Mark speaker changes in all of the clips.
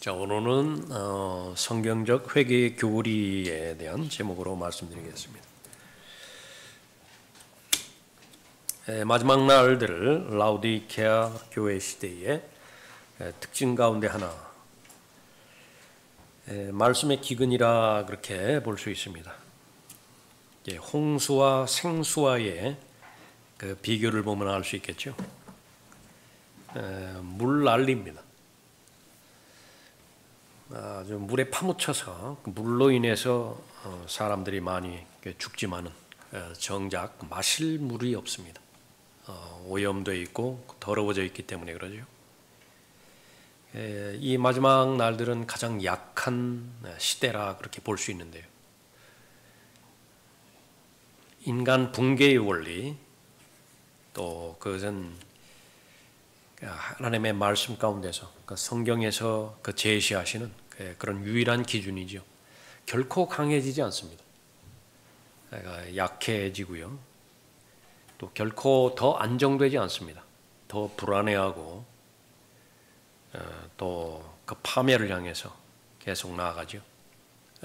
Speaker 1: 자, 오늘은 성경적 회개의 교리에 대한 제목으로 말씀드리겠습니다. 마지막 날들을 라우디케아 교회 시대의 특징 가운데 하나, 말씀의 기근이라 그렇게 볼 수 있습니다. 홍수와 생수와의 그 비교를 보면 알 수 있겠죠. 물난리입니다. 아주 물에 파묻혀서 물로 인해서 사람들이 많이 죽지만은 정작 마실 물이 없습니다. 오염되어 있고 더러워져 있기 때문에 그러죠. 이 마지막 날들은 가장 약한 시대라 그렇게 볼 수 있는데요. 인간 붕괴의 원리, 또 그것은 하나님의 말씀 가운데서 성경에서 제시하시는 그런 유일한 기준이죠. 결코 강해지지 않습니다. 약해지고요. 또 결코 더 안정되지 않습니다. 더 불안해하고 또 그 파멸을 향해서 계속 나아가죠.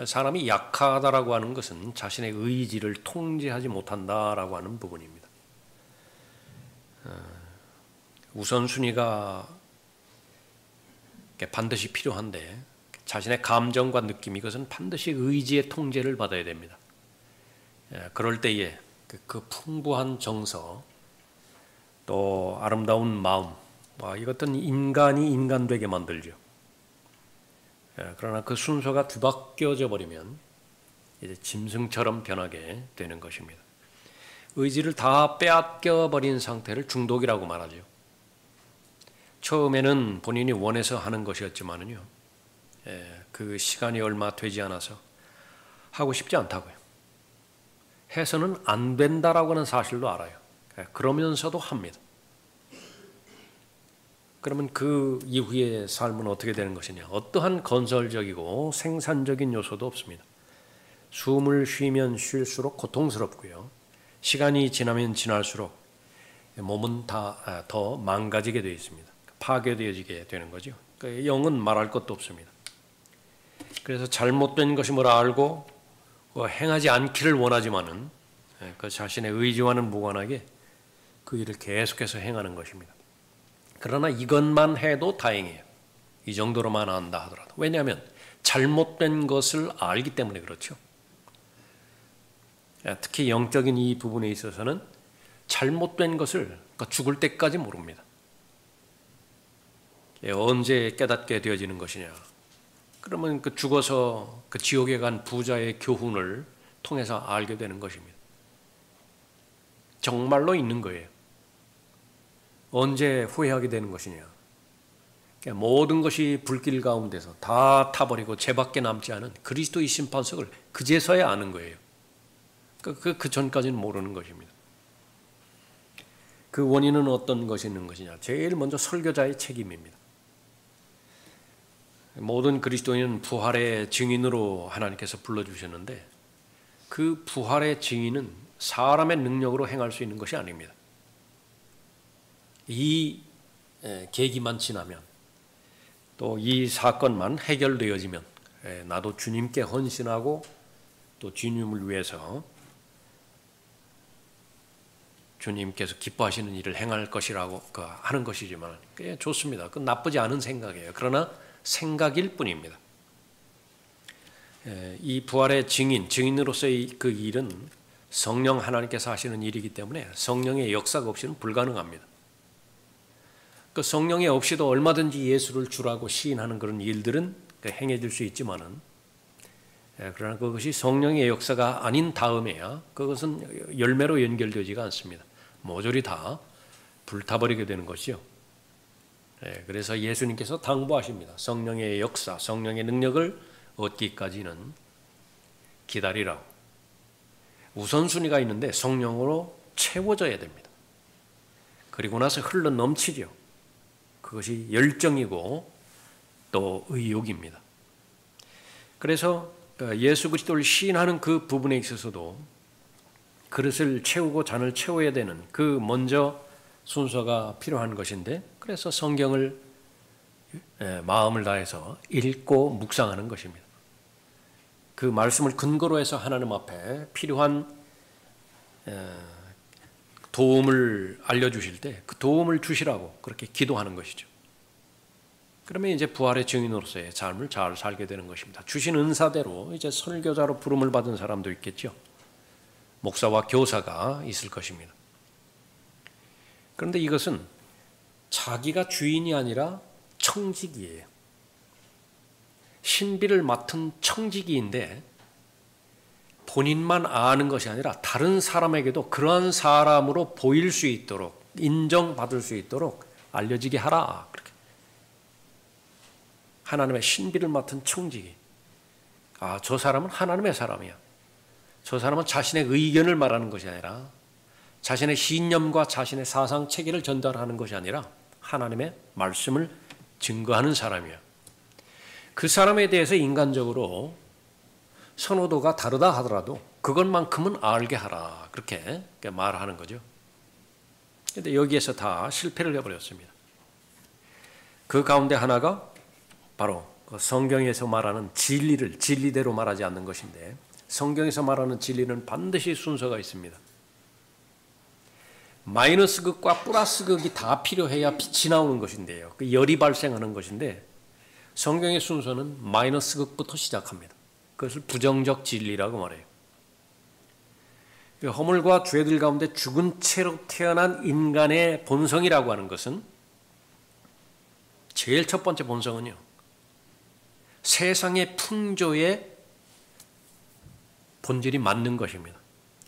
Speaker 1: 사람이 약하다라고 하는 것은 자신의 의지를 통제하지 못한다라고 하는 부분입니다. 우선순위가 반드시 필요한데 자신의 감정과 느낌, 이것은 반드시 의지의 통제를 받아야 됩니다. 그럴 때에 그 풍부한 정서, 또 아름다운 마음, 이것들은 인간이 인간되게 만들죠. 그러나 그 순서가 뒤바뀌어져 버리면 이제 짐승처럼 변하게 되는 것입니다. 의지를 다 빼앗겨 버린 상태를 중독이라고 말하죠. 처음에는 본인이 원해서 하는 것이었지만은요, 그 시간이 얼마 되지 않아서 하고 싶지 않다고요. 해서는 안 된다라고 하는 사실도 알아요. 그러면서도 합니다. 그러면 그 이후의 삶은 어떻게 되는 것이냐? 어떠한 건설적이고 생산적인 요소도 없습니다. 숨을 쉬면 쉴수록 고통스럽고요. 시간이 지나면 지날수록 몸은 다 더 망가지게 되어 있습니다. 파괴되어지게 되는 거죠. 영은 말할 것도 없습니다. 그래서 잘못된 것임을 알고 행하지 않기를 원하지만은 그 자신의 의지와는 무관하게 그 일을 계속해서 행하는 것입니다. 그러나 이것만 해도 다행이에요. 이 정도로만 안다 하더라도. 왜냐하면 잘못된 것을 알기 때문에 그렇죠. 특히 영적인 이 부분에 있어서는 잘못된 것을 죽을 때까지 모릅니다. 언제 깨닫게 되어지는 것이냐? 그러면 그 죽어서 그 지옥에 간 부자의 교훈을 통해서 알게 되는 것입니다. 정말로 있는 거예요. 언제 후회하게 되는 것이냐? 모든 것이 불길 가운데서 다 타버리고 죄밖에 남지 않은 그리스도의 심판석을 그제서야 아는 거예요. 그 전까지는 모르는 것입니다. 그 원인은 어떤 것이 있는 것이냐? 제일 먼저 설교자의 책임입니다. 모든 그리스도인은 부활의 증인으로 하나님께서 불러주셨는데 그 부활의 증인은 사람의 능력으로 행할 수 있는 것이 아닙니다. 이 계기만 지나면, 또 이 사건만 해결되어지면 나도 주님께 헌신하고 또 주님을 위해서 주님께서 기뻐하시는 일을 행할 것이라고 하는 것이지만 꽤 좋습니다. 그건 나쁘지 않은 생각이에요. 그러나 생각일 뿐입니다. 이 부활의 증인으로서의 그 일은 성령 하나님께서 하시는 일이기 때문에 성령의 역사가 없이는 불가능합니다. 그 성령이 없이도 얼마든지 예수를 주라고 시인하는 그런 일들은 행해질 수 있지만은, 그러나 그것이 성령의 역사가 아닌 다음에야 그것은 열매로 연결되지가 않습니다. 모조리 다 불타버리게 되는 것이죠. 그래서 예수님께서 당부하십니다. 성령의 역사, 성령의 능력을 얻기까지는 기다리라고. 우선순위가 있는데 성령으로 채워져야 됩니다. 그리고 나서 흘러 넘치죠. 그것이 열정이고 또 의욕입니다. 그래서 예수 그리스도를 시인하는 그 부분에 있어서도 그릇을 채우고 잔을 채워야 되는 그 먼저 순서가 필요한 것인데, 그래서 성경을 마음을 다해서 읽고 묵상하는 것입니다. 그 말씀을 근거로 해서 하나님 앞에 필요한 도움을 알려주실 때 그 도움을 주시라고 그렇게 기도하는 것이죠. 그러면 이제 부활의 증인으로서의 삶을 잘 살게 되는 것입니다. 주신 은사대로 이제 설교자로 부름을 받은 사람도 있겠죠. 목사와 교사가 있을 것입니다. 그런데 이것은 자기가 주인이 아니라 청지기예요. 신비를 맡은 청지기인데 본인만 아는 것이 아니라 다른 사람에게도 그러한 사람으로 보일 수 있도록 인정받을 수 있도록 알려지게 하라. 그렇게. 하나님의 신비를 맡은 청지기. 저 사람은 하나님의 사람이야. 저 사람은 자신의 의견을 말하는 것이 아니라 자신의 신념과 자신의 사상 체계를 전달하는 것이 아니라 하나님의 말씀을 증거하는 사람이야. 그 사람에 대해서 인간적으로 선호도가 다르다 하더라도 그것만큼은 알게 하라. 그렇게 말하는 거죠. 그런데 여기에서 다 실패를 해버렸습니다. 그 가운데 하나가 바로 성경에서 말하는 진리를 진리대로 말하지 않는 것인데, 성경에서 말하는 진리는 반드시 순서가 있습니다. 마이너스 극과 플러스 극이 다 필요해야 빛이 나오는 것인데요. 그 열이 발생하는 것인데 성경의 순서는 마이너스 극부터 시작합니다. 그것을 부정적 진리라고 말해요. 허물과 죄들 가운데 죽은 채로 태어난 인간의 본성이라고 하는 것은, 제일 첫 번째 본성은요, 세상의 풍조에 본질이 맞는 것입니다.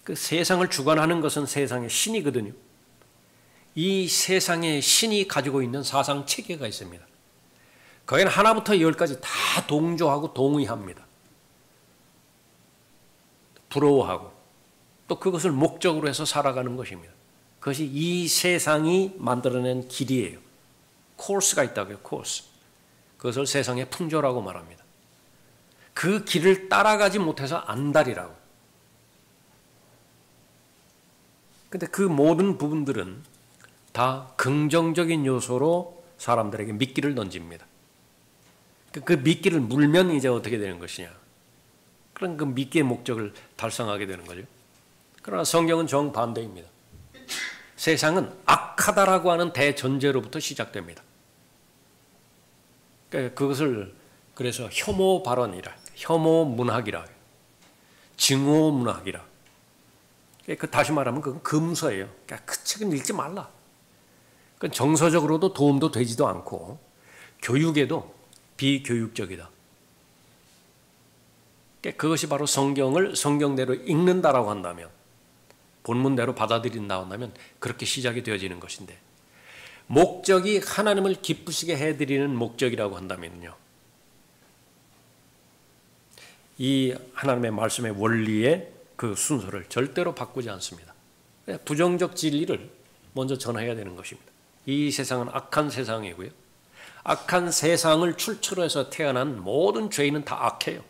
Speaker 1: 그 세상을 주관하는 것은 세상의 신이거든요. 이 세상의 신이 가지고 있는 사상 체계가 있습니다. 거기는 하나부터 열까지 다 동조하고 동의합니다. 부러워하고 또 그것을 목적으로 해서 살아가는 것입니다. 그것이 이 세상이 만들어낸 길이에요. 코스가 있다고요. 코스. 그것을 세상의 풍조라고 말합니다. 그 길을 따라가지 못해서 안달이라고. 근데 그 모든 부분들은 다 긍정적인 요소로 사람들에게 미끼를 던집니다. 그 미끼를 물면 이제 어떻게 되는 것이냐. 그런 그 미끼의 목적을 달성하게 되는 거죠. 그러나 성경은 정반대입니다. 세상은 악하다라고 하는 대전제로부터 시작됩니다. 그것을 그래서 혐오 발언이라, 혐오 문학이라, 증오 문학이라. 다시 말하면 그건 금서예요. 그 책은 읽지 말라. 정서적으로도 도움도 되지도 않고 교육에도 비교육적이다. 그것이 바로 성경을 성경대로 읽는다라고 한다면, 본문대로 받아들인다 한다면 그렇게 시작이 되어지는 것인데, 목적이 하나님을 기쁘시게 해드리는 목적이라고 한다면요, 이 하나님의 말씀의 원리의 그 순서를 절대로 바꾸지 않습니다. 부정적 진리를 먼저 전해야 되는 것입니다. 이 세상은 악한 세상이고요, 악한 세상을 출처로 해서 태어난 모든 죄인은 다 악해요.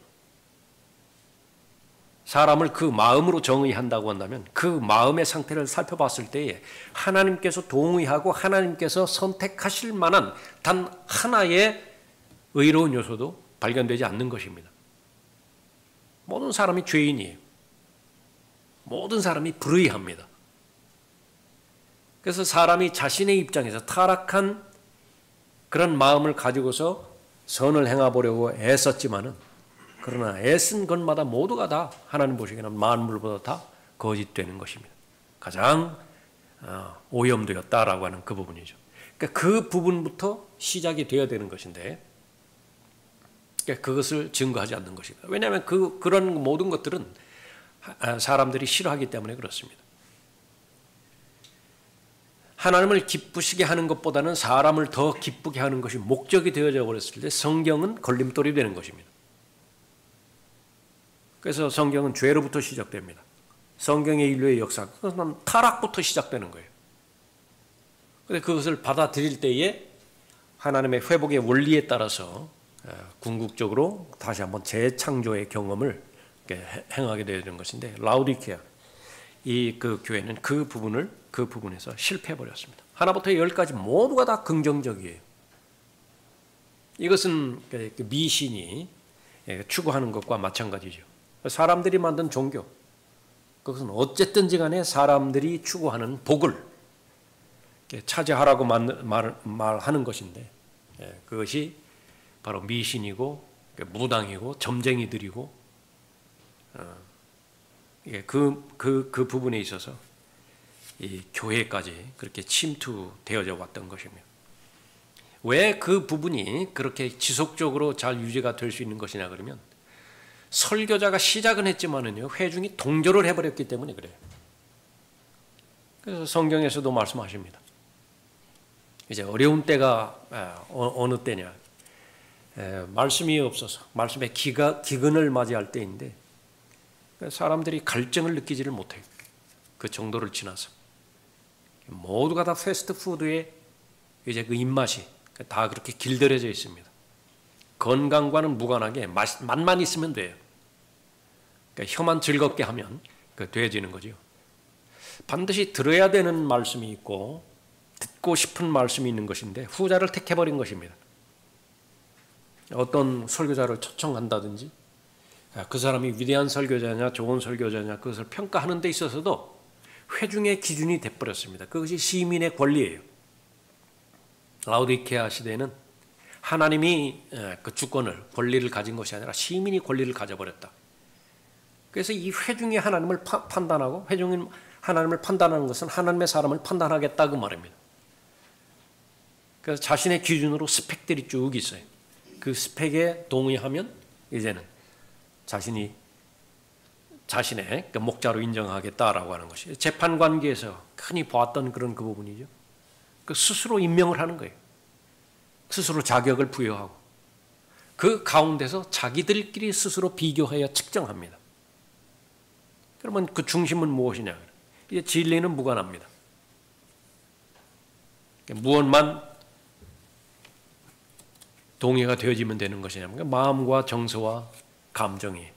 Speaker 1: 사람을 그 마음으로 정의한다고 한다면 그 마음의 상태를 살펴봤을 때에 하나님께서 동의하고 하나님께서 선택하실 만한 단 하나의 의로운 요소도 발견되지 않는 것입니다. 모든 사람이 죄인이에요. 모든 사람이 불의합니다. 그래서 사람이 자신의 입장에서 타락한 그런 마음을 가지고서 선을 행해보려고 애썼지만은, 그러나 애쓴 것마다 모두가 다 하나님 보시기에는 만물보다 다 거짓되는 것입니다. 가장 오염되었다라고 하는 그 부분이죠. 그러니까 그 부분부터 시작이 되어야 되는 것인데, 그러니까 그것을 증거하지 않는 것입니다. 왜냐하면 그런 모든 것들은 사람들이 싫어하기 때문에 그렇습니다. 하나님을 기쁘시게 하는 것보다는 사람을 더 기쁘게 하는 것이 목적이 되어져 버렸을 때 성경은 걸림돌이 되는 것입니다. 그래서 성경은 죄로부터 시작됩니다. 성경의 인류의 역사, 그것은 타락부터 시작되는 거예요. 그런데 그것을 받아들일 때에 하나님의 회복의 원리에 따라서 궁극적으로 다시 한번 재창조의 경험을 행하게 되는 것인데, 라우디케아 그 교회는 그 부분에서 실패해 버렸습니다. 하나부터 열까지 모두가 다 긍정적이에요. 이것은 미신이 추구하는 것과 마찬가지죠. 사람들이 만든 종교, 그것은 어쨌든지 간에 사람들이 추구하는 복을 차지하라고 말하는 것인데, 그것이 바로 미신이고 무당이고 점쟁이들이고, 그 부분에 있어서 이 교회까지 그렇게 침투되어져 왔던 것입니다. 왜 그 부분이 그렇게 지속적으로 잘 유지가 될 수 있는 것이냐 그러면, 설교자가 시작은 했지만은요, 회중이 동조를 해버렸기 때문에 그래요. 그래서 성경에서도 말씀하십니다. 이제 어려운 때가 어느 때냐, 말씀이 없어서 말씀의 기근을 맞이할 때인데, 사람들이 갈증을 느끼지를 못해요. 그 정도를 지나서 모두가 다 패스트푸드에 이제 그 입맛이 다 그렇게 길들여져 있습니다. 건강과는 무관하게 맛만 있으면 돼요. 그러니까 혀만 즐겁게 하면 되어지는 거죠. 반드시 들어야 되는 말씀이 있고 듣고 싶은 말씀이 있는 것인데 후자를 택해버린 것입니다. 어떤 설교자를 초청한다든지, 그 사람이 위대한 설교자냐 좋은 설교자냐 그것을 평가하는 데 있어서도 회중의 기준이 돼버렸습니다. 그것이 시민의 권리예요. 라오디케아 시대에는 하나님이 그 주권을, 권리를 가진 것이 아니라 시민이 권리를 가져버렸다. 그래서 이 회중이 하나님을 판단하고, 회중이 하나님을 판단하는 것은 하나님의 사람을 판단하겠다 그 말입니다. 그래서 자신의 기준으로 스펙들이 쭉 있어요. 그 스펙에 동의하면 이제는 자신의 목자로 인정하겠다라고 하는 것이 재판 관계에서 흔히 보았던 그런 그 부분이죠. 스스로 임명을 하는 거예요. 스스로 자격을 부여하고 그 가운데서 자기들끼리 스스로 비교하여 측정합니다. 그러면 그 중심은 무엇이냐? 이제 진리는 무관합니다. 무엇만 동의가 되어지면 되는 것이냐? 마음과 정서와 감정이,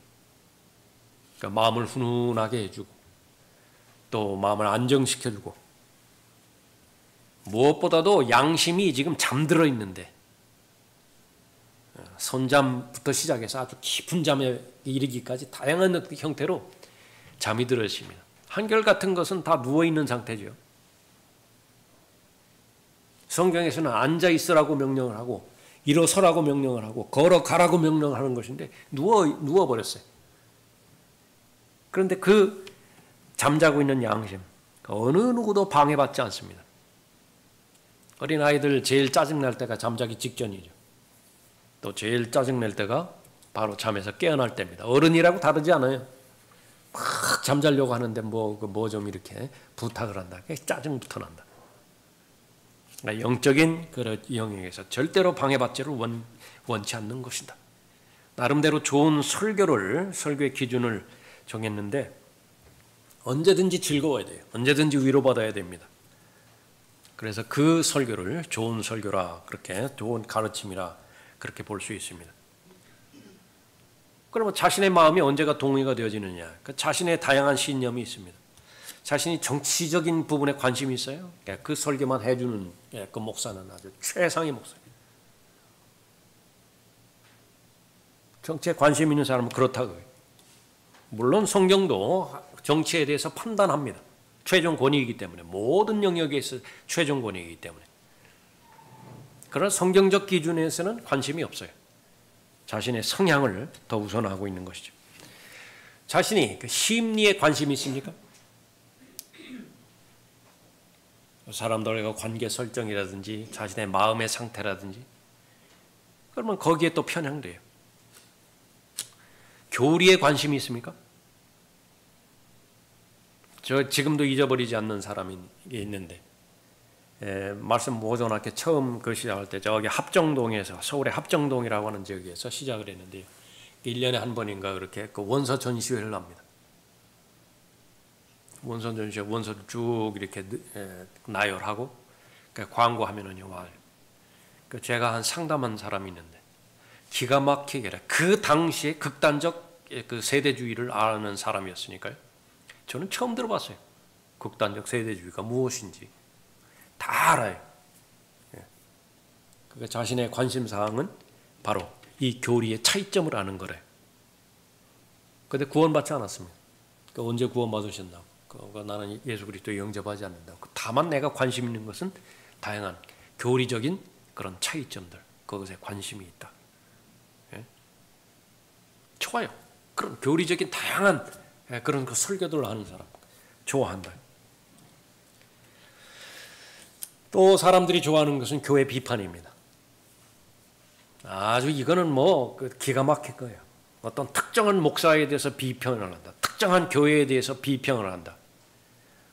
Speaker 1: 그러니까 마음을 훈훈하게 해주고 또 마음을 안정시켜주고, 무엇보다도 양심이 지금 잠들어 있는데 선잠부터 시작해서 아주 깊은 잠에 이르기까지 다양한 형태로 잠이 들어 있습니다. 한결같은 것은 다 누워있는 상태죠. 성경에서는 앉아 있으라고 명령을 하고 일어서라고 명령을 하고 걸어가라고 명령을 하는 것인데 누워버렸어요. 그런데 그 잠자고 있는 양심, 어느 누구도 방해받지 않습니다. 어린아이들 제일 짜증날 때가 잠자기 직전이죠. 또 제일 짜증낼 때가 바로 잠에서 깨어날 때입니다. 어른이라고 다르지 않아요. 막 잠자려고 하는데 뭐 좀 이렇게 부탁을 한다. 짜증부터 난다. 영적인 그런 영역에서 절대로 방해받지를 원치 않는 것이다. 나름대로 좋은 설교의 기준을 정했는데 언제든지 즐거워야 돼요. 언제든지 위로받아야 됩니다. 그래서 그 설교를 좋은 설교라, 그렇게 좋은 가르침이라 그렇게 볼 수 있습니다. 그러면 자신의 마음이 언제가 동의가 되어지느냐? 자신의 다양한 신념이 있습니다. 자신이 정치적인 부분에 관심이 있어요. 그 설교만 해주는 그 목사는 아주 최상의 목사입니다. 정치에 관심 있는 사람은 그렇다고요. 물론 성경도 정치에 대해서 판단합니다. 최종 권위이기 때문에, 모든 영역에 있어 최종 권위이기 때문에. 그러나 성경적 기준에서는 관심이 없어요. 자신의 성향을 더 우선하고 있는 것이죠. 자신이 그 심리에 관심이 있습니까? 사람들과 관계 설정이라든지 자신의 마음의 상태라든지, 그러면 거기에 또 편향돼요. 교리에 관심이 있습니까? 저 지금도 잊어버리지 않는 사람이 있는데, 말씀 모전학교 처음 그 시작할 때 저기 합정동에서, 서울의 합정동이라고 하는 지역에서 시작을 했는데요. 1년에 한 번인가 그렇게 그 원서 전시회를 합니다. 원서 전시회, 원서를 쭉 이렇게 나열하고 광고하면은요 와요. 제가 한 상담한 사람이 있는데 기가 막히게 그 당시에 극단적 그 세대주의를 아는 사람이었으니까요. 저는 처음 들어봤어요. 극단적 세대주의가 무엇인지 다 알아요. 그러니까 자신의 관심사항은 바로 이 교리의 차이점을 아는 거래. 근데 구원받지 않았습니다. 언제 구원받으셨나? 나는 예수 그리스도에 영접하지 않는다. 다만 내가 관심 있는 것은 다양한 교리적인 그런 차이점들, 그것에 관심이 있다. 예? 좋아요. 그런 교리적인 다양한 그런 그 설교들을 하는 사람 좋아한다. 또 사람들이 좋아하는 것은 교회 비판입니다. 아주 이거는 뭐 기가 막힐 거예요. 어떤 특정한 목사에 대해서 비평을 한다. 특정한 교회에 대해서 비평을 한다.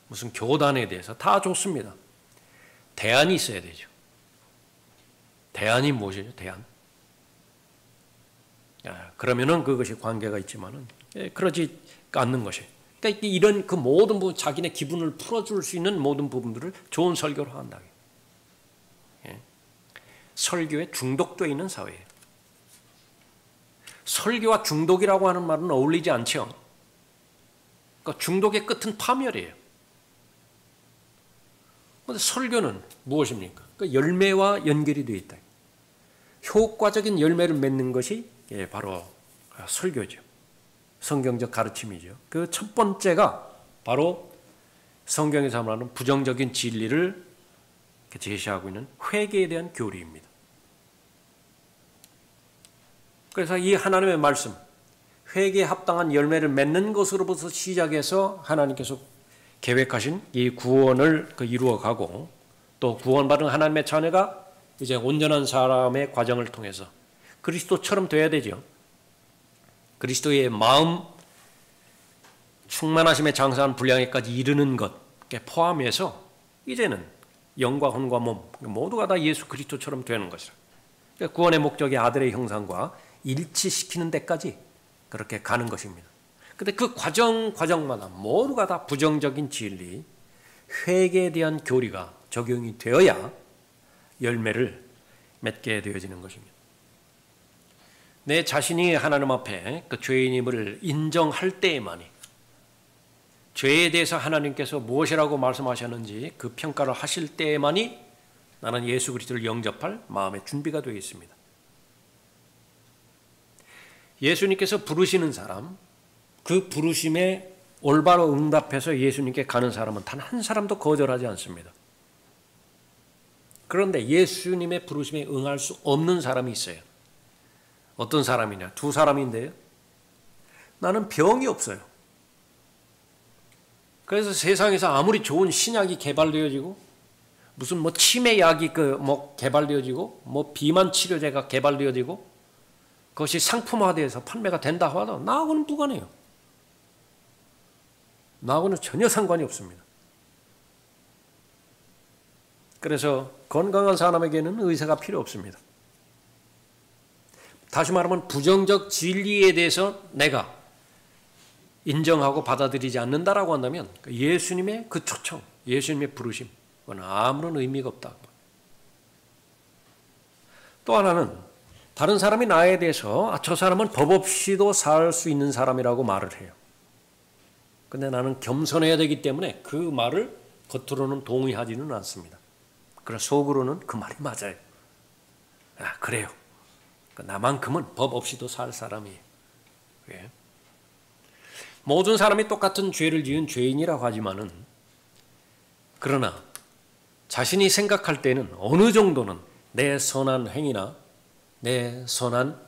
Speaker 1: 무슨 교단에 대해서 다 좋습니다. 대안이 있어야 되죠. 대안이 무엇이죠? 대안. 그러면은 그것이 관계가 있지만은 그러지 않는 것이. 그러니까 이런 그 모든 부분, 자기네 기분을 풀어줄 수 있는 모든 부분들을 좋은 설교로 한다. 설교에 중독되어 있는 사회예요. 설교와 중독이라고 하는 말은 어울리지 않죠. 그러니까 중독의 끝은 파멸이에요. 그런데 설교는 무엇입니까? 그러니까 열매와 연결이 되어 있다. 효과적인 열매를 맺는 것이 바로 설교죠. 성경적 가르침이죠. 그 첫 번째가 바로 성경에서 말하는 부정적인 진리를 제시하고 있는 회개에 대한 교리입니다. 그래서 이 하나님의 말씀, 회개에 합당한 열매를 맺는 것으로부터 시작해서 하나님께서 계획하신 이 구원을 이루어가고 또 구원받은 하나님의 자녀가 이제 온전한 사람의 과정을 통해서 그리스도처럼 돼야 되죠. 그리스도의 마음 충만하심에 장사한 분량에까지 이르는 것 포함해서 이제는 영과 혼과 몸 모두가 다 예수 그리스도처럼 되는 것이라. 그러니까 구원의 목적이 아들의 형상과 일치시키는 데까지 그렇게 가는 것입니다. 그런데 그 과정마다 모두가 다 부정적인 진리, 회개에 대한 교리가 적용이 되어야 열매를 맺게 되어지는 것입니다. 내 자신이 하나님 앞에 그 죄인임을 인정할 때에만이, 죄에 대해서 하나님께서 무엇이라고 말씀하셨는지 그 평가를 하실 때에만이 나는 예수 그리스도를 영접할 마음의 준비가 되어 있습니다. 예수님께서 부르시는 사람, 그 부르심에 올바로 응답해서 예수님께 가는 사람은 단 한 사람도 거절하지 않습니다. 그런데 예수님의 부르심에 응할 수 없는 사람이 있어요. 어떤 사람이냐? 두 사람인데요. 나는 병이 없어요. 그래서 세상에서 아무리 좋은 신약이 개발되어지고 무슨 뭐 치매 약이 개발되어지고 비만 치료제가 개발되어지고 그것이 상품화돼서 판매가 된다 하더라도 나하고는 무관해요. 나하고는 전혀 상관이 없습니다. 그래서 건강한 사람에게는 의사가 필요 없습니다. 다시 말하면 부정적 진리에 대해서 내가 인정하고 받아들이지 않는다라고 한다면 예수님의 그 초청, 예수님의 부르심, 그건 아무런 의미가 없다. 또 하나는 다른 사람이 나에 대해서 저 사람은 법 없이도 살 수 있는 사람이라고 말을 해요. 근데 나는 겸손해야 되기 때문에 그 말을 겉으로는 동의하지는 않습니다. 그러나 속으로는 그 말이 맞아요. 그래요. 나만큼은 법 없이도 살 사람이에요. 왜? 모든 사람이 똑같은 죄를 지은 죄인이라고 하지만은 그러나 자신이 생각할 때는 어느 정도는 내 선한 행위나 내 선한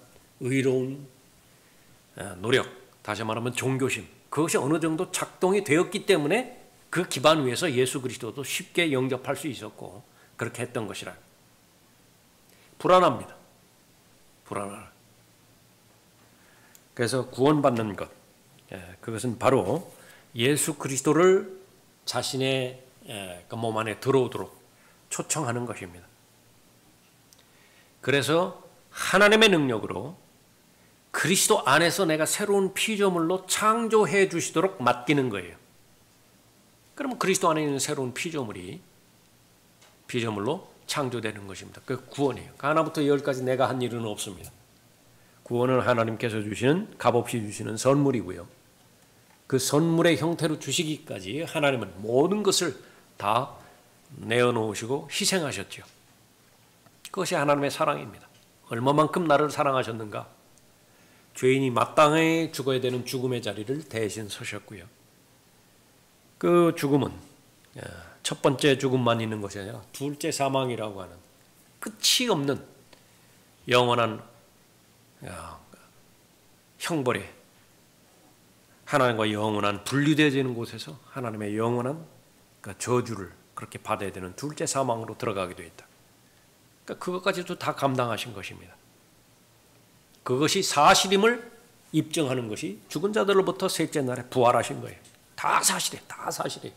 Speaker 1: 의로운 노력, 다시 말하면 종교심, 그것이 어느 정도 작동이 되었기 때문에 그 기반 위에서 예수 그리스도도 쉽게 영접할 수 있었고 그렇게 했던 것이라. 불안합니다. 불안하라. 그래서 구원받는 것, 그것은 바로 예수 그리스도를 자신의 몸 안에 들어오도록 초청하는 것입니다. 그래서 하나님의 능력으로 그리스도 안에서 내가 새로운 피조물로 창조해 주시도록 맡기는 거예요. 그러면 그리스도 안에 있는 새로운 피조물로 창조되는 것입니다. 그 구원이에요. 하나부터 열까지 내가 한 일은 없습니다. 구원은 하나님께서 주시는, 값없이 주시는 선물이고요. 그 선물의 형태로 주시기까지 하나님은 모든 것을 다 내어놓으시고 희생하셨죠. 그것이 하나님의 사랑입니다. 얼마만큼 나를 사랑하셨는가? 죄인이 마땅히 죽어야 되는 죽음의 자리를 대신 서셨고요. 그 죽음은 첫 번째 죽음만 있는 것이 아니라 둘째 사망이라고 하는 끝이 없는 영원한 형벌에 하나님과 영원한 분리되어지는 곳에서 하나님의 영원한 저주를 그렇게 받아야 되는 둘째 사망으로 들어가게 되어 있다. 그러니까 그것까지도 다 감당하신 것입니다. 그것이 사실임을 입증하는 것이 죽은 자들로부터 셋째 날에 부활하신 거예요. 다 사실이에요. 다 사실이에요.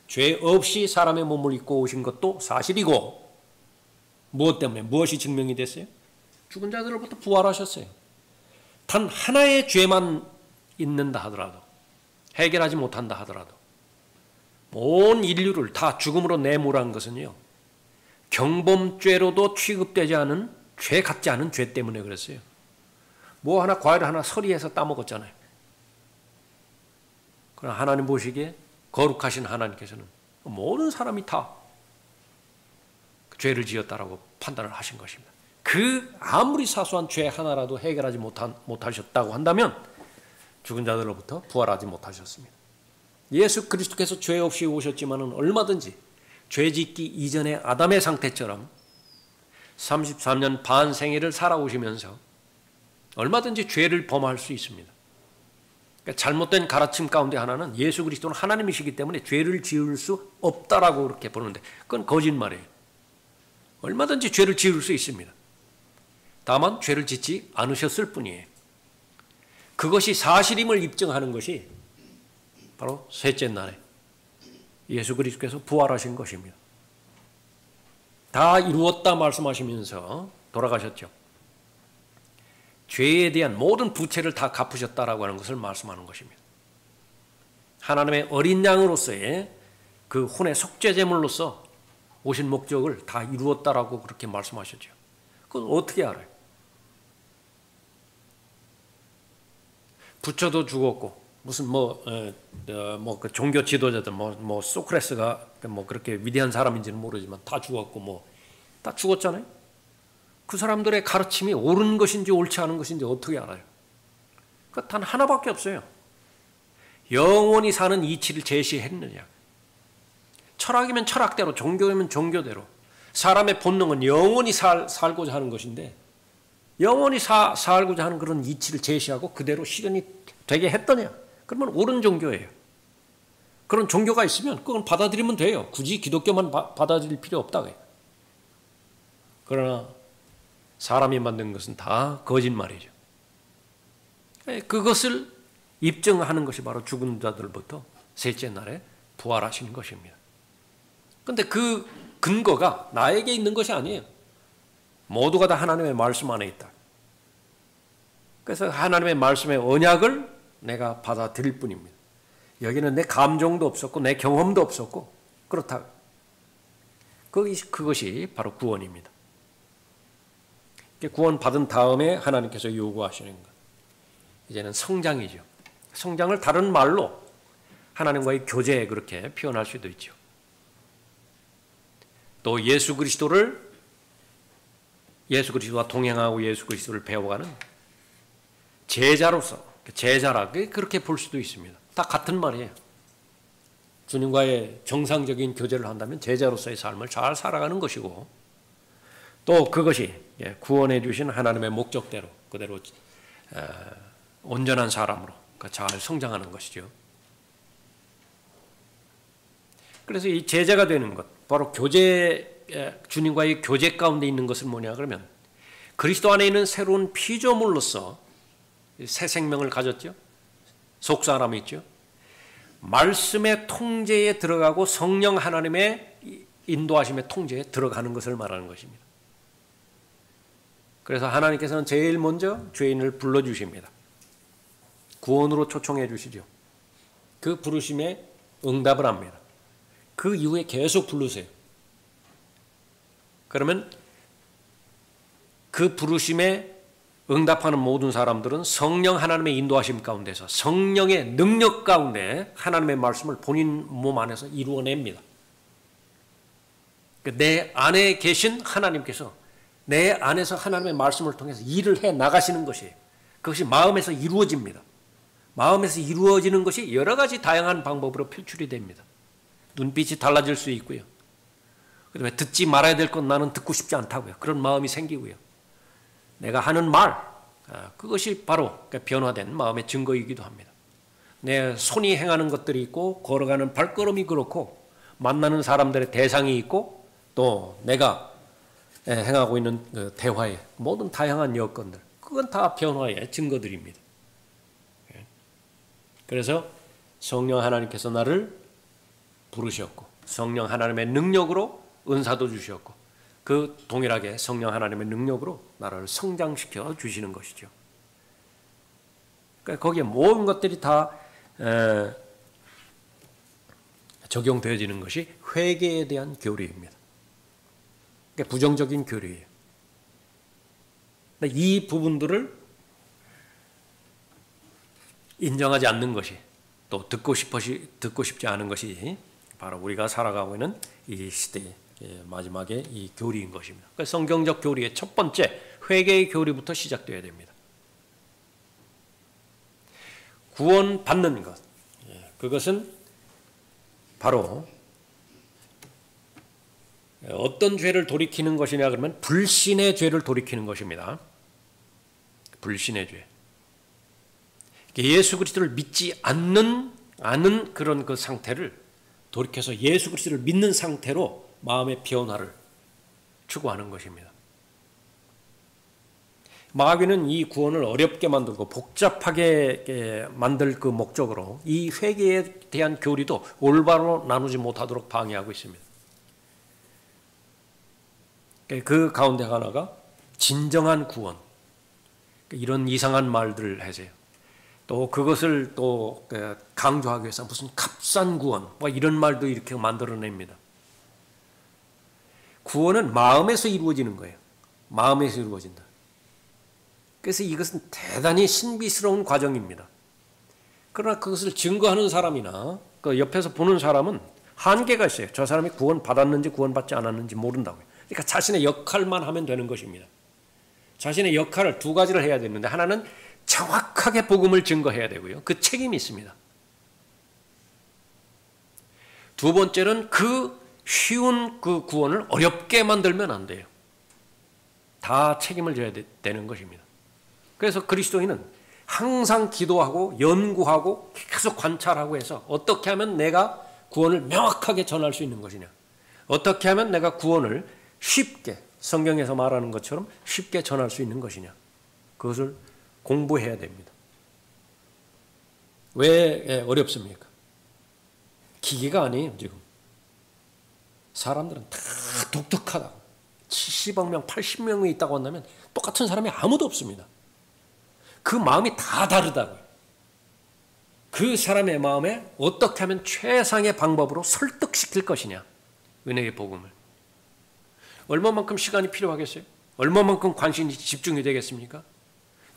Speaker 1: 죄 없이 사람의 몸을 입고 오신 것도 사실이고, 무엇 때문에, 무엇이 증명이 됐어요? 죽은 자들로부터 부활하셨어요. 단 하나의 죄만 있는다 하더라도, 해결하지 못한다 하더라도 온 인류를 다 죽음으로 내몰아간 것은요, 경범죄로도 취급되지 않은 죄 같지 않은 죄 때문에 그랬어요. 뭐 하나 과일 하나 서리해서 따먹었잖아요. 그러나 하나님 보시기에 거룩하신 하나님께서는 모든 사람이 다 죄를 지었다라고 판단을 하신 것입니다. 그 아무리 사소한 죄 하나라도 해결하지 못하셨다고 한다면 죽은 자들로부터 부활하지 못하셨습니다. 예수 그리스도께서 죄 없이 오셨지만은 얼마든지 죄 짓기 이전의 아담의 상태처럼 33년 반 생애를 살아오시면서 얼마든지 죄를 범할 수 있습니다. 그러니까 잘못된 가르침 가운데 하나는 예수 그리스도는 하나님이시기 때문에 죄를 지을 수 없다라고 그렇게 보는데 그건 거짓말이에요. 얼마든지 죄를 지을 수 있습니다. 다만 죄를 짓지 않으셨을 뿐이에요. 그것이 사실임을 입증하는 것이 바로 셋째 날에 예수 그리스도께서 부활하신 것입니다. 다 이루었다 말씀하시면서 돌아가셨죠. 죄에 대한 모든 부채를 다 갚으셨다라고 하는 것을 말씀하는 것입니다. 하나님의 어린 양으로서의 그 혼의 속죄제물로서 오신 목적을 다 이루었다라고 그렇게 말씀하셨죠. 그건 어떻게 알아요? 부처도 죽었고 무슨 그 종교 지도자들 소크레스가 그렇게 위대한 사람인지는 모르지만 다 죽었고 다 죽었잖아요. 그 사람들의 가르침이 옳은 것인지 옳지 않은 것인지 어떻게 알아요? 그러니까 단 하나밖에 없어요. 영원히 사는 이치를 제시했느냐. 철학이면 철학대로, 종교이면 종교대로. 사람의 본능은 영원히 살고자 하는 것인데 영원히 살고자 하는 그런 이치를 제시하고 그대로 실현이 되게 했더냐. 그러면 옳은 종교예요. 그런 종교가 있으면 그건 받아들이면 돼요. 굳이 기독교만 받아들일 필요 없다고요. 그러나 사람이 만든 것은 다 거짓말이죠. 그것을 입증하는 것이 바로 죽은 자들부터 셋째 날에 부활하신 것입니다. 그런데 그 근거가 나에게 있는 것이 아니에요. 모두가 다 하나님의 말씀 안에 있다. 그래서 하나님의 말씀의 언약을 내가 받아들일 뿐입니다. 여기는 내 감정도 없었고 내 경험도 없었고 그렇다. 그것이 바로 구원입니다. 구원 받은 다음에 하나님께서 요구하시는 것. 이제는 성장이죠. 성장을 다른 말로 하나님과의 교제 그렇게 표현할 수도 있죠. 또 예수 그리스도와 동행하고 예수 그리스도를 배워가는 제자로서 제자라 그렇게 볼 수도 있습니다. 다 같은 말이에요. 주님과의 정상적인 교제를 한다면 제자로서의 삶을 잘 살아가는 것이고 또 그것이 구원해 주신 하나님의 목적대로 그대로 온전한 사람으로 잘 성장하는 것이죠. 그래서 이 제자가 되는 것, 바로 주님과의 교제 가운데 있는 것은 뭐냐 그러면 그리스도 안에 있는 새로운 피조물로서 새 생명을 가졌죠. 속사람이 있죠. 말씀의 통제에 들어가고 성령 하나님의 인도하심의 통제에 들어가는 것을 말하는 것입니다. 그래서 하나님께서는 제일 먼저 죄인을 불러주십니다. 구원으로 초청해 주시죠. 그 부르심에 응답을 합니다. 그 이후에 계속 부르세요. 그러면 그 부르심에 응답하는 모든 사람들은 성령 하나님의 인도하심 가운데서 성령의 능력 가운데 하나님의 말씀을 본인 몸 안에서 이루어냅니다. 내 안에 계신 하나님께서 내 안에서 하나님의 말씀을 통해서 일을 해 나가시는 것이에요. 그것이 마음에서 이루어집니다. 마음에서 이루어지는 것이 여러 가지 다양한 방법으로 표출이 됩니다. 눈빛이 달라질 수 있고요. 그다음에 듣지 말아야 될 건 나는 듣고 싶지 않다고요. 그런 마음이 생기고요. 내가 하는 말, 그것이 바로 변화된 마음의 증거이기도 합니다. 내 손이 행하는 것들이 있고 걸어가는 발걸음이 그렇고 만나는 사람들의 대상이 있고 또 내가 행하고 있는 그 대화의 모든 다양한 여건들, 그건 다 변화의 증거들입니다. 그래서 성령 하나님께서 나를 부르셨고 성령 하나님의 능력으로 은사도 주셨고 그 동일하게 성령 하나님의 능력으로 나를 성장시켜 주시는 것이죠. 그러니까 거기에 모든 것들이 다 적용되어지는 것이 회개에 대한 교리입니다. 그러니까 부정적인 교리예요. 이 부분들을 인정하지 않는 것이 또 듣고 싶지 않은 것이 바로 우리가 살아가고 있는 이 시대의 마지막에 이 교리인 것입니다. 그러니까 성경적 교리의 첫 번째 회개의 교리부터 시작되어야 됩니다. 구원받는 것, 그것은 바로 어떤 죄를 돌이키는 것이냐 그러면 불신의 죄를 돌이키는 것입니다. 불신의 죄. 예수 그리스도를 믿지 않는 그런 그 상태를 돌이켜서 예수 그리스도를 믿는 상태로 마음의 변화를 추구하는 것입니다. 마귀는 이 구원을 어렵게 만들고 복잡하게 만들 그 목적으로 이 회개에 대한 교리도 올바로 나누지 못하도록 방해하고 있습니다. 그 가운데 하나가 진정한 구원, 이런 이상한 말들을 하세요. 또 그것을 또 강조하기 위해서 무슨 값싼 구원, 뭐 이런 말도 이렇게 만들어냅니다. 구원은 마음에서 이루어지는 거예요. 마음에서 이루어진다. 그래서 이것은 대단히 신비스러운 과정입니다. 그러나 그것을 증거하는 사람이나 그 옆에서 보는 사람은 한계가 있어요. 저 사람이 구원받았는지 구원받지 않았는지 모른다고요. 그러니까 자신의 역할만 하면 되는 것입니다. 자신의 역할을 두 가지를 해야 되는데 하나는 정확하게 복음을 증거해야 되고요. 그 책임이 있습니다. 두 번째는 그 쉬운 그 구원을 어렵게 만들면 안 돼요. 다 책임을 져야 되는 것입니다. 그래서 그리스도인은 항상 기도하고 연구하고 계속 관찰하고 해서 어떻게 하면 내가 구원을 명확하게 전할 수 있는 것이냐, 어떻게 하면 내가 구원을 쉽게 성경에서 말하는 것처럼 쉽게 전할 수 있는 것이냐, 그것을 공부해야 됩니다. 왜 어렵습니까? 기계가 아니에요. 지금 사람들은 다 독특하다. 70억 명, 80명이 있다고 한다면 똑같은 사람이 아무도 없습니다. 그 마음이 다 다르다고요. 그 사람의 마음에 어떻게 하면 최상의 방법으로 설득시킬 것이냐, 은혜의 복음을. 얼마만큼 시간이 필요하겠어요? 얼마만큼 관심이 집중이 되겠습니까?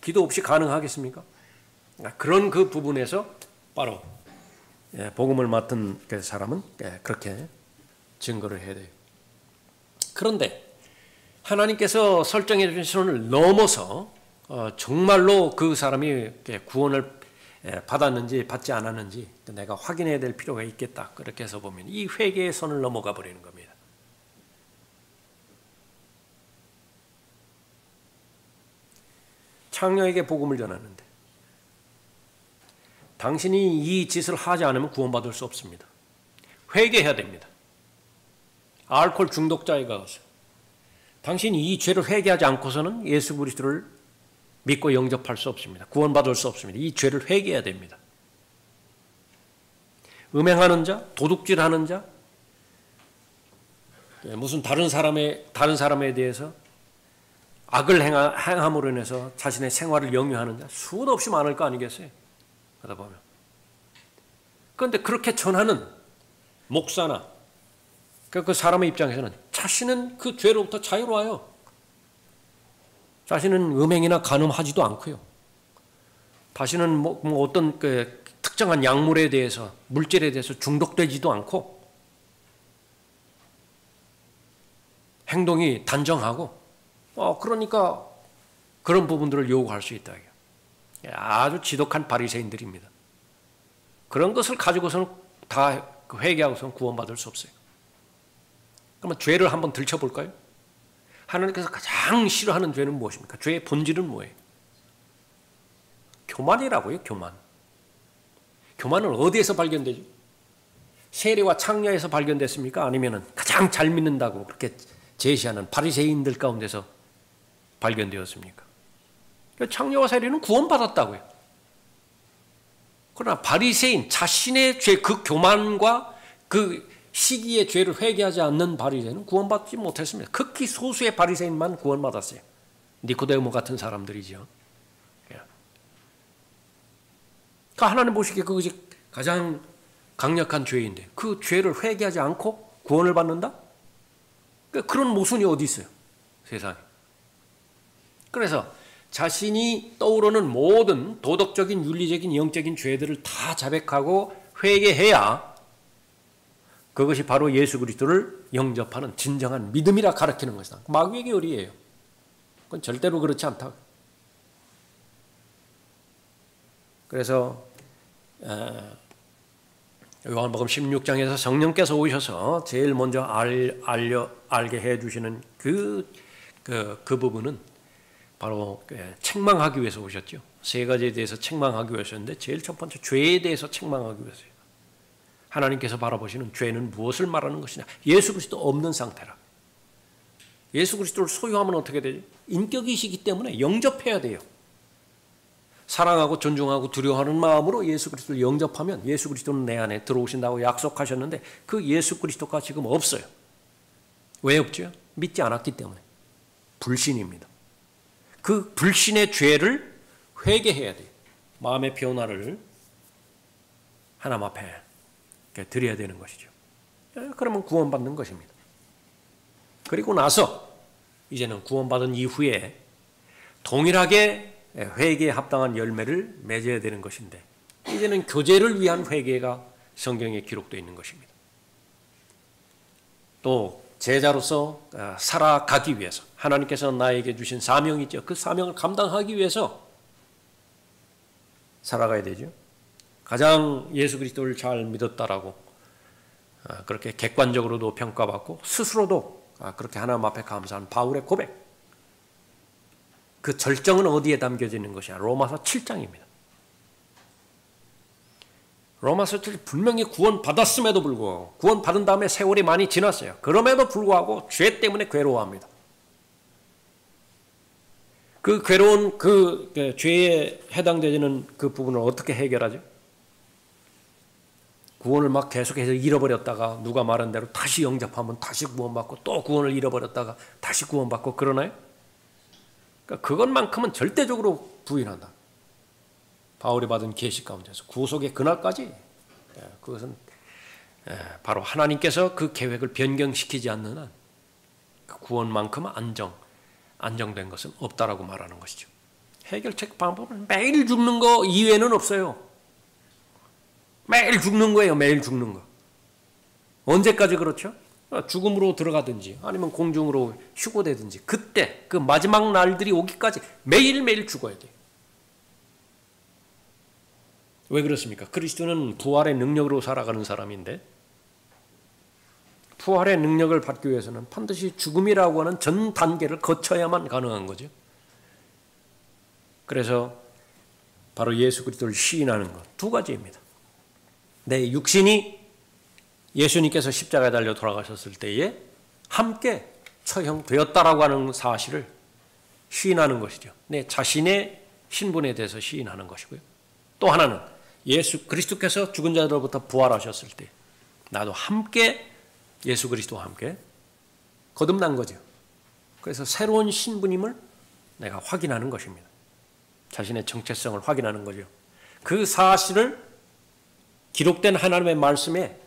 Speaker 1: 기도 없이 가능하겠습니까? 그런 그 부분에서 바로 복음을 맡은 그 사람은 그렇게 증거를 해야 돼요. 그런데 하나님께서 설정해 주신 선을 넘어서 정말로 그 사람이 구원을 받았는지 받지 않았는지 내가 확인해야 될 필요가 있겠다. 그렇게 해서 보면 이 회개의 선을 넘어가 버리는 겁니다. 창녀에게 복음을 전하는데 당신이 이 짓을 하지 않으면 구원받을 수 없습니다. 회개해야 됩니다. 알코올 중독자에 가서 당신이 이 죄를 회개하지 않고서는 예수 그리스도를 믿고 영접할 수 없습니다. 구원받을 수 없습니다. 이 죄를 회개해야 됩니다. 음행하는 자, 도둑질하는 자, 무슨 다른 사람에 대해서 악을 행함으로 인해서 자신의 생활을 영위하는 자 수도 없이 많을 거 아니겠어요? 그러다 보면. 그런데 그렇게 전하는 목사나 그 사람의 입장에서는 자신은 그 죄로부터 자유로워요. 자신은 음행이나 간음하지도 않고요. 자신은 뭐 어떤 그 특정한 약물에 대해서, 물질에 대해서 중독되지도 않고 행동이 단정하고 그러니까 그런 부분들을 요구할 수 있다. 아주 지독한 바리새인들입니다. 그런 것을 가지고서는 다 회개하고서는 구원받을 수 없어요. 그러면 죄를 한번 들춰볼까요? 하나님께서 가장 싫어하는 죄는 무엇입니까? 죄의 본질은 뭐예요? 교만이라고요, 교만. 교만은 어디에서 발견되죠? 세례와 창녀에서 발견됐습니까? 아니면 가장 잘 믿는다고 그렇게 제시하는 바리새인들 가운데서 발견되었습니까? 창녀와 세례는 구원받았다고요. 그러나 바리새인 자신의 죄, 그 교만과 그 시기의 죄를 회개하지 않는 바리새인은 구원받지 못했습니다. 극히 소수의 바리새인만 구원받았어요. 니코데모 같은 사람들이죠. 그러니까 하나님 보시기에 그것이 가장 강력한 죄인데 그 죄를 회개하지 않고 구원을 받는다? 그런 모순이 어디 있어요? 세상에. 그래서 자신이 떠오르는 모든 도덕적인, 윤리적인, 영적인 죄들을 다 자백하고 회개해야 그것이 바로 예수 그리스도를 영접하는 진정한 믿음이라 가르치는 것이다. 마귀의 교리예요. 그건 절대로 그렇지 않다. 그래서 요한복음 16장에서 성령께서 오셔서 제일 먼저 알게 해주시는 그 부분은 바로 책망하기 위해서 오셨죠. 세 가지에 대해서 책망하기 위해서였는데 제일 첫 번째 죄에 대해서 책망하기 위해서요. 하나님께서 바라보시는 죄는 무엇을 말하는 것이냐? 예수 그리스도 없는 상태라. 예수 그리스도를 소유하면 어떻게 되죠? 인격이시기 때문에 영접해야 돼요. 사랑하고 존중하고 두려워하는 마음으로 예수 그리스도를 영접하면 예수 그리스도는 내 안에 들어오신다고 약속하셨는데 그 예수 그리스도가 지금 없어요. 왜 없죠? 믿지 않았기 때문에. 불신입니다. 그 불신의 죄를 회개해야 돼요. 마음의 변화를 하나님 앞에 드려야 되는 것이죠. 그러면 구원받는 것입니다. 그리고 나서 이제는 구원받은 이후에 동일하게 회개에 합당한 열매를 맺어야 되는 것인데 이제는 교제를 위한 회개가 성경에 기록되어 있는 것입니다. 또 제자로서 살아가기 위해서 하나님께서 나에게 주신 사명이 있죠. 그 사명을 감당하기 위해서 살아가야 되죠. 가장 예수 그리스도를 잘 믿었다라고 그렇게 객관적으로도 평가받고 스스로도 그렇게 하나님 앞에 감사한 바울의 고백. 그 절정은 어디에 담겨져 있는 것이냐? 로마서 7장입니다. 로마서 7장 분명히 구원받았음에도 불구하고 구원받은 다음에 세월이 많이 지났어요. 그럼에도 불구하고 죄 때문에 괴로워합니다. 그 괴로운 그 죄에 해당되는 그 부분을 어떻게 해결하죠? 구원을 막 계속해서 잃어버렸다가 누가 말한 대로 다시 영접하면 다시 구원받고 또 구원을 잃어버렸다가 다시 구원받고 그러나요? 그러니까 그것만큼은 절대적으로 부인한다. 바울이 받은 계시 가운데서 구속의 그날까지 그것은 바로 하나님께서 그 계획을 변경시키지 않는 한 구원만큼 안정된 것은 없다라고 말하는 것이죠. 해결책 방법은 매일 죽는 거 이외에는 없어요. 매일 죽는 거예요. 매일 죽는 거. 언제까지 그렇죠? 죽음으로 들어가든지 아니면 공중으로 휴고되든지 그때 그 마지막 날들이 오기까지 매일매일 죽어야 돼요. 왜 그렇습니까? 그리스도는 부활의 능력으로 살아가는 사람인데 부활의 능력을 받기 위해서는 반드시 죽음이라고 하는 전 단계를 거쳐야만 가능한 거죠. 그래서 바로 예수 그리스도를 시인하는 것 두 가지입니다. 내 육신이 예수님께서 십자가에 달려 돌아가셨을 때에 함께 처형되었다라고 하는 사실을 시인하는 것이죠. 내 자신의 신분에 대해서 시인하는 것이고요. 또 하나는 예수 그리스도께서 죽은 자들로부터 부활하셨을 때 나도 함께 예수 그리스도와 함께 거듭난 거죠. 그래서 새로운 신분임을 내가 확인하는 것입니다. 자신의 정체성을 확인하는 거죠. 그 사실을 기록된 하나님의 말씀에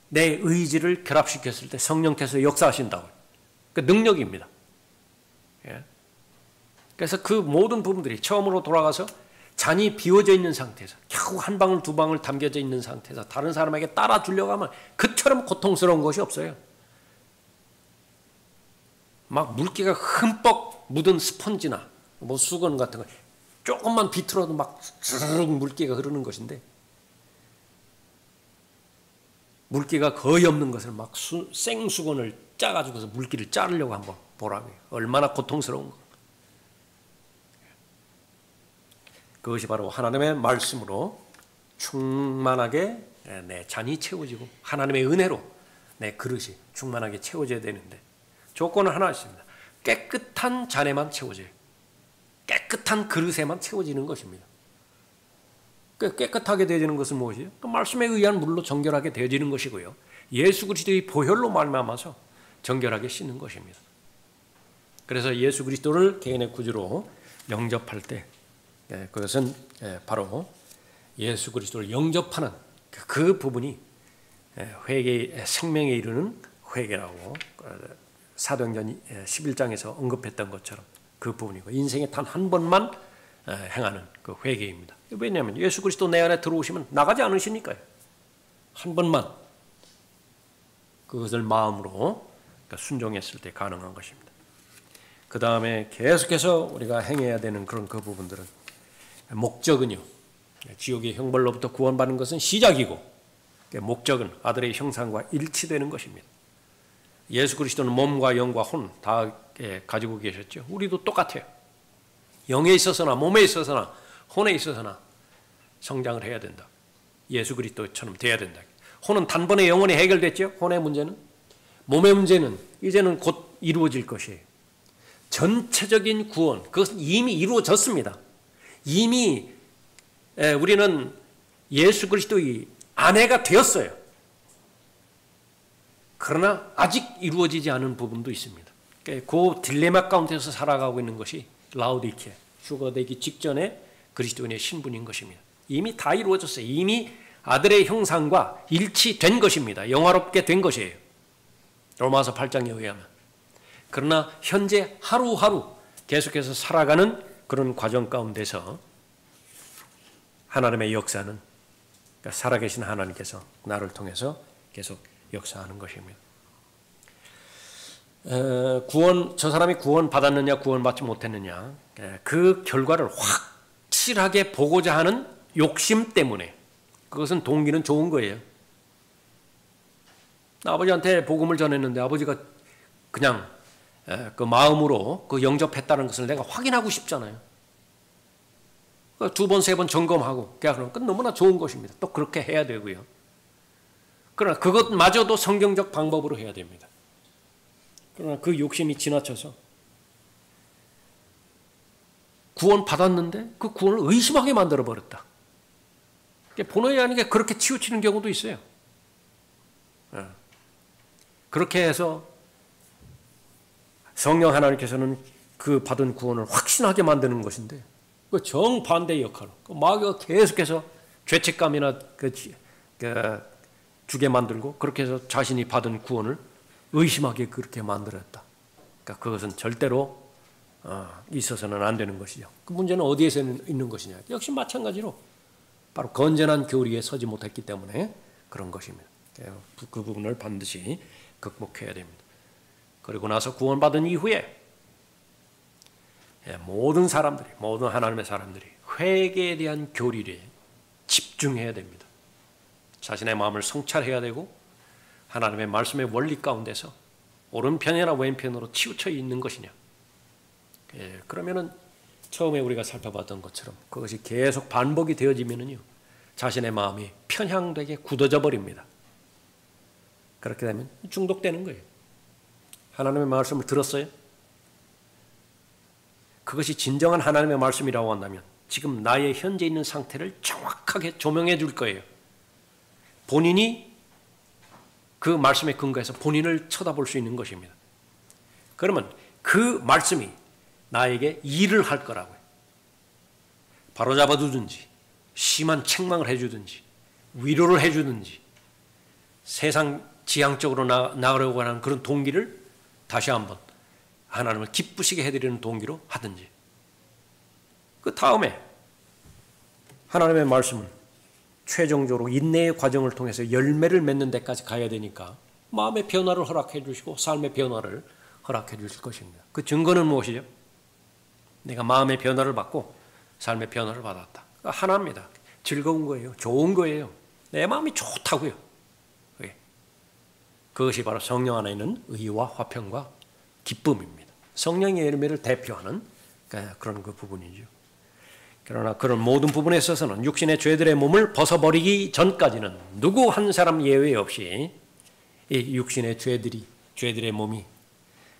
Speaker 1: 내 의지를 결합시켰을 때 성령께서 역사하신다고요. 그 능력입니다. 그래서 그 모든 부분들이 처음으로 돌아가서 잔이 비워져 있는 상태에서 겨우 한 방울 두 방울 담겨져 있는 상태에서 다른 사람에게 따라 주려고 하면 그처럼 고통스러운 것이 없어요. 막 물기가 흠뻑 묻은 스펀지나 뭐 수건 같은 거 조금만 비틀어도 막 주르륵 물기가 흐르는 것인데, 물기가 거의 없는 것을 막 생수건을 짜가지고서 물기를 자르려고 한번 보라고요. 얼마나 고통스러운 거. 그것이 바로 하나님의 말씀으로 충만하게 내 잔이 채워지고 하나님의 은혜로 내 그릇이 충만하게 채워져야 되는데, 조건은 하나 있습니다. 깨끗한 잔에만 채워져요. 깨끗한 그릇에만 채워지는 것입니다. 깨끗하게 되어지는 것은 무엇이에요? 또 말씀에 의한 물로 정결하게 되어지는 것이고요. 예수 그리스도의 보혈로 말미암아서 정결하게 씻는 것입니다. 그래서 예수 그리스도를 개인의 구주로 영접할 때, 그것은 바로 예수 그리스도를 영접하는 그 부분이 회개, 생명에 이르는 회개라고 사도행전 11장에서 언급했던 것처럼 그 부분이고, 인생에 단 한 번만 행하는 그 회개입니다. 왜냐하면 예수 그리스도 내 안에 들어오시면 나가지 않으시니까요. 한 번만 그것을 마음으로 순종했을 때 가능한 것입니다. 그 다음에 계속해서 우리가 행해야 되는 그런 그 부분들은, 목적은요, 지옥의 형벌로부터 구원받는 것은 시작이고, 목적은 아들의 형상과 일치되는 것입니다. 예수 그리스도는 몸과 영과 혼 다 가지고 계셨죠. 우리도 똑같아요. 영에 있어서나 몸에 있어서나 혼에 있어서나 성장을 해야 된다. 예수 그리스도처럼 돼야 된다. 혼은 단번에 영원히 해결됐죠. 혼의 문제는. 몸의 문제는 이제는 곧 이루어질 것이에요. 전체적인 구원, 그것은 이미 이루어졌습니다. 이미 우리는 예수 그리스도의 아내가 되었어요. 그러나 아직 이루어지지 않은 부분도 있습니다. 그 딜레마 가운데서 살아가고 있는 것이 라오디케아, 휴가 되기 직전에 그리스도인의 신분인 것입니다. 이미 다 이루어졌어요. 이미 아들의 형상과 일치된 것입니다. 영화롭게 된 것이에요. 로마서 8장에 의하면. 그러나 현재 하루하루 계속해서 살아가는 그런 과정 가운데서 하나님의 역사는, 그러니까 살아계신 하나님께서 나를 통해서 계속 역사하는 것입니다. 저 사람이 구원 받았느냐 구원 받지 못했느냐, 그 결과를 확실하게 보고자 하는 욕심 때문에, 그것은 동기는 좋은 거예요. 아버지한테 복음을 전했는데 아버지가 그냥 그 마음으로 그 영접했다는 것을 내가 확인하고 싶잖아요. 두 번, 세 번 점검하고 그러면 너무나 좋은 것입니다. 또 그렇게 해야 되고요. 그러나 그것마저도 성경적 방법으로 해야 됩니다. 그러나 그 욕심이 지나쳐서 구원 받았는데 그 구원을 의심하게 만들어버렸다. 본의 아니게 그렇게 치우치는 경우도 있어요. 그렇게 해서 성령 하나님께서는 그 받은 구원을 확신하게 만드는 것인데, 그 정반대의 역할로 마귀가 계속해서 죄책감이나 주게 만들고, 그렇게 해서 자신이 받은 구원을 의심하게 그렇게 만들었다. 그러니까 그것은 절대로 있어서는 안 되는 것이죠. 그 문제는 어디에서 있는 것이냐? 역시 마찬가지로 바로 건전한 교리에 서지 못했기 때문에 그런 것입니다. 그 부분을 반드시 극복해야 됩니다. 그리고 나서 구원받은 이후에 모든 사람들이, 모든 하나님의 사람들이 회개에 대한 교리에 집중해야 됩니다. 자신의 마음을 성찰해야 되고, 하나님의 말씀의 원리 가운데서 오른편이나 왼편으로 치우쳐 있는 것이냐. 그러면은 처음에 우리가 살펴봤던 것처럼 그것이 계속 반복이 되어지면은요, 자신의 마음이 편향되게 굳어져 버립니다. 그렇게 되면 중독되는 거예요. 하나님의 말씀을 들었어요? 그것이 진정한 하나님의 말씀이라고 한다면 지금 나의 현재 있는 상태를 정확하게 조명해 줄 거예요. 본인이 그 말씀에 근거해서 본인을 쳐다볼 수 있는 것입니다. 그러면 그 말씀이 나에게 일을 할 거라고요. 바로잡아 두든지, 심한 책망을 해주든지, 위로를 해주든지, 세상 지향적으로 나가려고 하는 그런 동기를 다시 한번 하나님을 기쁘시게 해드리는 동기로 하든지. 그 다음에 하나님의 말씀은 최종적으로 인내의 과정을 통해서 열매를 맺는 데까지 가야 되니까 마음의 변화를 허락해 주시고 삶의 변화를 허락해 주실 것입니다. 그 증거는 무엇이죠? 내가 마음의 변화를 받고 삶의 변화를 받았다. 하나입니다. 즐거운 거예요. 좋은 거예요. 내 마음이 좋다고요. 그것이 바로 성령 안에 있는 의와 화평과 기쁨입니다. 성령의 열매를 대표하는 그런 그 부분이죠. 그러나 그런 모든 부분에 있어서는 육신의 죄들의 몸을 벗어버리기 전까지는 누구 한 사람 예외 없이 이 육신의 죄들의 몸이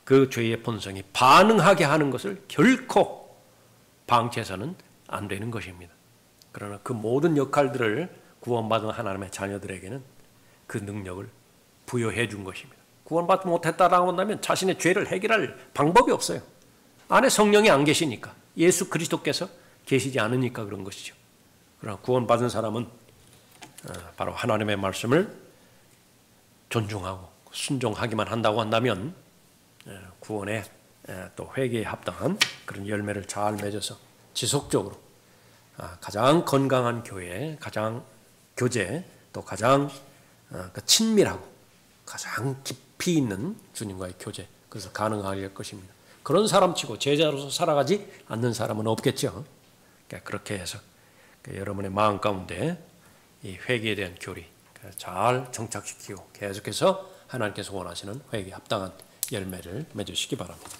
Speaker 1: 그 죄의 본성이 반응하게 하는 것을 결코 방치해서는 안 되는 것입니다. 그러나 그 모든 역할들을 구원받은 하나님의 자녀들에게는 그 능력을 부여해 준 것입니다. 구원받지 못했다라고 한다면 자신의 죄를 해결할 방법이 없어요. 안에 성령이 안 계시니까, 예수 그리스도께서 계시지 않으니까 그런 것이죠. 그러나 구원받은 사람은 바로 하나님의 말씀을 존중하고 순종하기만 한다고 한다면 구원에 또 회개에 합당한 그런 열매를 잘 맺어서 지속적으로 가장 건강한 교회, 가장 교제, 또 가장 친밀하고 가장 깊이 있는 주님과의 교제, 그래서 가능할 것입니다. 그런 사람치고 제자로서 살아가지 않는 사람은 없겠죠. 그렇게 해서 여러분의 마음 가운데 이 회개에 대한 교리 잘 정착시키고 계속해서 하나님께서 원하시는 회개에 합당한 열매를 맺으시기 바랍니다.